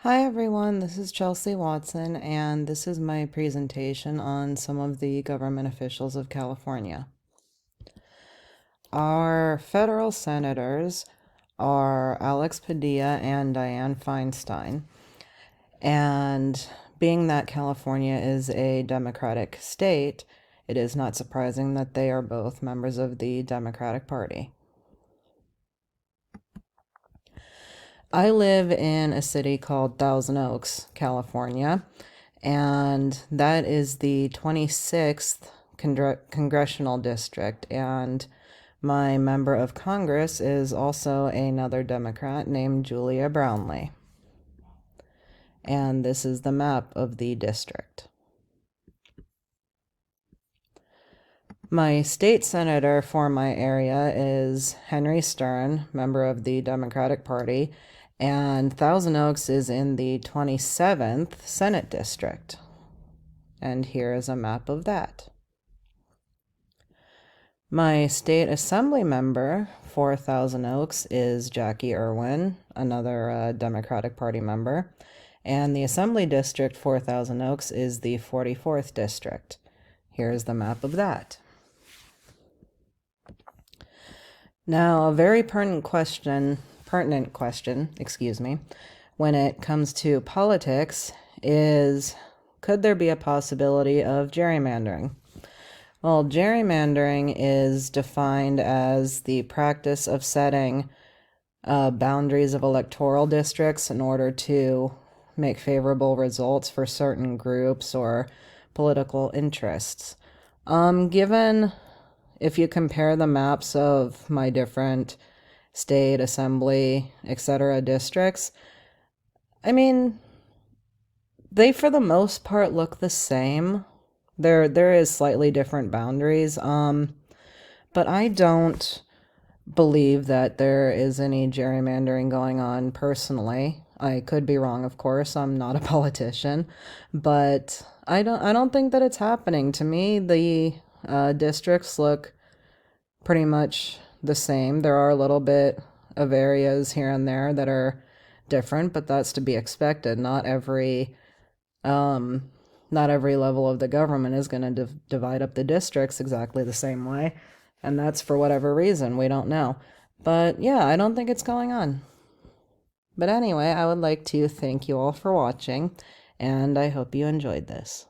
Hi everyone, this is Chelsea Watson, and this is my presentation on some of the government officials of California. Our federal senators are Alex Padilla and Dianne Feinstein, and being that California is a Democratic state, it is not surprising that they are both members of the Democratic Party. I live in a city called Thousand Oaks, California, and that is the 26th congressional district. And my member of Congress is also another Democrat named Julia Brownley. And this is the map of the district. My state senator for my area is Henry Stern, member of the Democratic Party, and Thousand Oaks is in the 27th Senate District. And here is a map of that. My state assembly member for Thousand Oaks is Jackie Irwin, another Democratic Party member. And the assembly district for Thousand Oaks is the 44th district. Here's the map of that. Now, a very pertinent question, when it comes to politics is, could there be a possibility of gerrymandering? Well, gerrymandering is defined as the practice of setting boundaries of electoral districts in order to make favorable results for certain groups or political interests. Given if you compare the maps of my different state, assembly, etc. districts, I mean, they for the most part look the same. There is slightly different boundaries, but I don't believe that there is any gerrymandering going on personally. I could be wrong, of course. I'm not a politician, but I don't think that it's happening. To me, the districts look pretty much the same. There are a little bit of areas here and there that are different, but that's to be expected. Not every level of the government is going to divide up the districts exactly the same way, and that's for whatever reason, we don't know. But yeah, I don't think it's going on. But anyway, I would like to thank you all for watching, and I hope you enjoyed this.